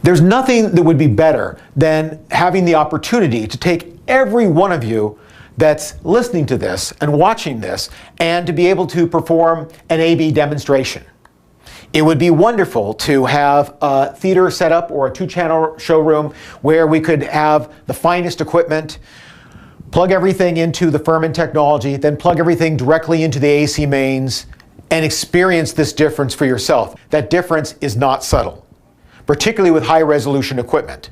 There's nothing that would be better than having the opportunity to take every one of you that's listening to this and watching this and to be able to perform an A/B demonstration. It would be wonderful to have a theater set up or a 2-channel showroom where we could have the finest equipment, plug everything into the Furman technology, then plug everything directly into the AC mains and experience this difference for yourself. That difference is not subtle, particularly with high-resolution equipment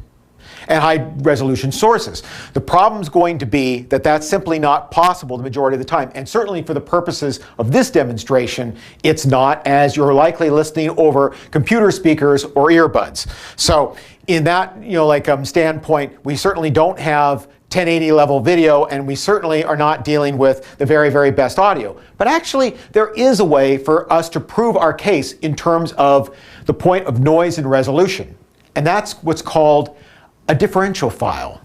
and high-resolution sources. The problem's going to be that that's simply not possible the majority of the time, and certainly for the purposes of this demonstration, it's not, as you're likely listening over computer speakers or earbuds. So in that standpoint, we certainly don't have 1080 level video, and we certainly are not dealing with the very, very best audio. But actually, there is a way for us to prove our case in terms of the point of noise and resolution, and that's what's called a differential file.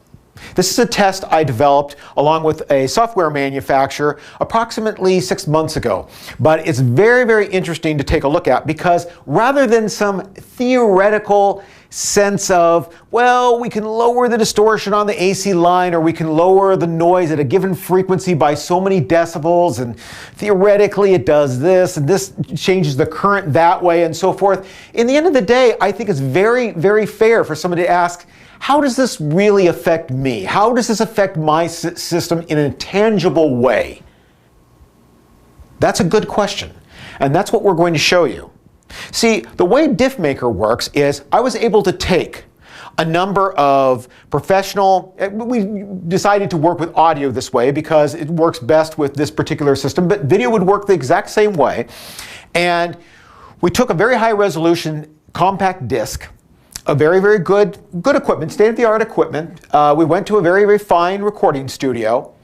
This is a test I developed along with a software manufacturer approximately 6 months ago. But it's very, very interesting to take a look at, because rather than some theoretical sense of, well, we can lower the distortion on the AC line, or we can lower the noise at a given frequency by so many decibels, and theoretically it does this, and this changes the current that way, and so forth. In the end of the day, I think it's very, very fair for somebody to ask, how does this really affect me? How does this affect my system in a tangible way? That's a good question, and that's what we're going to show you. See, the way DiffMaker works is I was able to take a number of professional, we decided to work with audio this way because it works best with this particular system, but video would work the exact same way. And we took a very high resolution compact disc, a very, very good equipment, state-of-the-art equipment. We went to a very, very fine recording studio,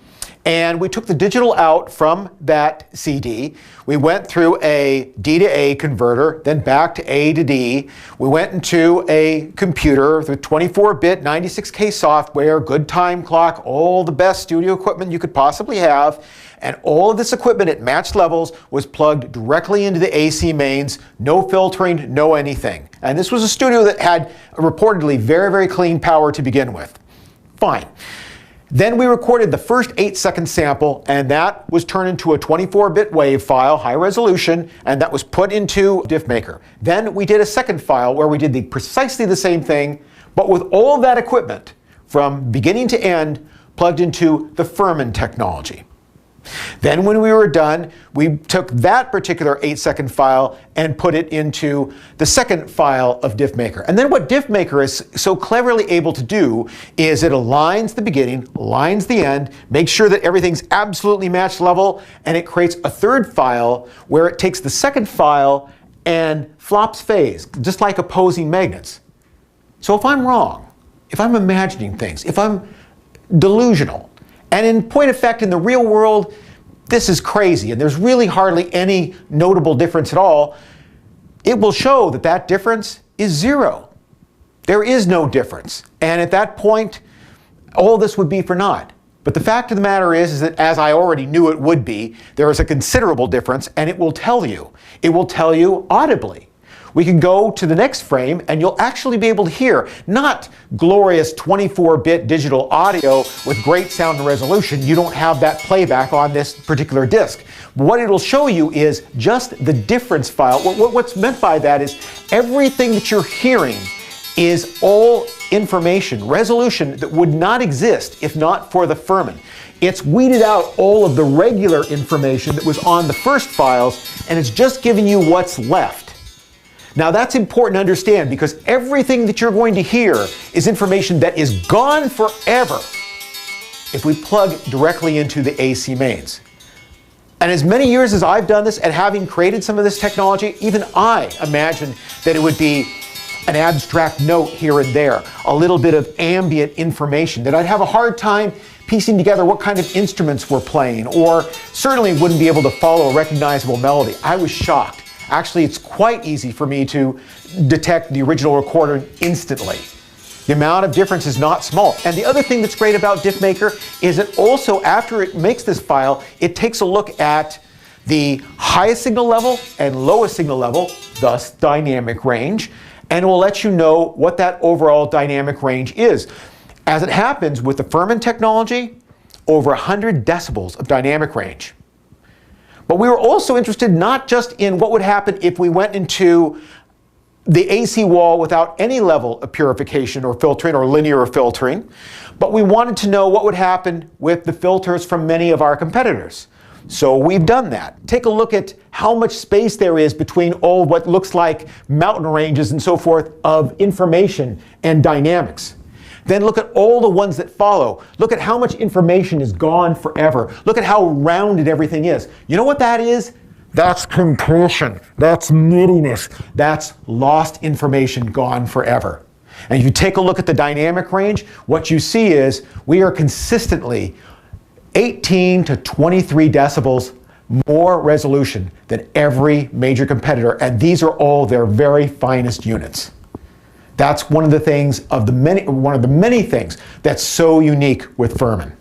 and we took the digital out from that CD. We went through a D to A converter, then back to A to D. We went into a computer with 24-bit 96K software, good time clock, all the best studio equipment you could possibly have. And all of this equipment at matched levels was plugged directly into the AC mains, no filtering, no anything. And this was a studio that had reportedly very, very clean power to begin with. Fine. Then we recorded the first 8-second sample, and that was turned into a 24-bit WAV file, high resolution, and that was put into DiffMaker. Then we did a second file where we did precisely the same thing, but with all of that equipment from beginning to end plugged into the Furman technology. Then when we were done, we took that particular 8-second file and put it into the second file of DiffMaker. And then what DiffMaker is so cleverly able to do is it aligns the beginning, aligns the end, makes sure that everything's absolutely matched level, and it creates a third file where it takes the second file and flops phase, just like opposing magnets. So if I'm wrong, if I'm imagining things, if I'm delusional, and in point of fact, in the real world, this is crazy, and there's really hardly any notable difference at all, it will show that that difference is zero. There is no difference. And at that point, all this would be for naught. But the fact of the matter is that, as I already knew it would be, there is a considerable difference, and it will tell you. It will tell you audibly. We can go to the next frame, and you'll actually be able to hear not glorious 24-bit digital audio with great sound and resolution. You don't have that playback on this particular disc. What it'll show you is just the difference file. What's meant by that is everything that you're hearing is all information, resolution that would not exist if not for the Furman. It's weeded out all of the regular information that was on the first files, and it's just giving you what's left. Now that's important to understand, because everything that you're going to hear is information that is gone forever if we plug directly into the AC mains. And as many years as I've done this, and having created some of this technology, even I imagined that it would be an abstract note here and there, a little bit of ambient information, that I'd have a hard time piecing together what kind of instruments we're playing, or certainly wouldn't be able to follow a recognizable melody. I was shocked. Actually, it's quite easy for me to detect the original recorder instantly. The amount of difference is not small. And the other thing that's great about DiffMaker is that also, after it makes this file, it takes a look at the highest signal level and lowest signal level, thus dynamic range, and it will let you know what that overall dynamic range is. As it happens with the Furman technology, over 100 decibels of dynamic range. But we were also interested not just in what would happen if we went into the AC wall without any level of purification or filtering or linear filtering, but we wanted to know what would happen with the filters from many of our competitors. So we've done that. Take a look at how much space there is between all what looks like mountain ranges and so forth of information and dynamics. Then look at all the ones that follow. Look at how much information is gone forever. Look at how rounded everything is. You know what that is? That's compulsion. That's moodiness. That's lost information gone forever. And if you take a look at the dynamic range, what you see is we are consistently 18 to 23 decibels more resolution than every major competitor, and these are all their very finest units. That's one of the things one of the many things that's so unique with Furman.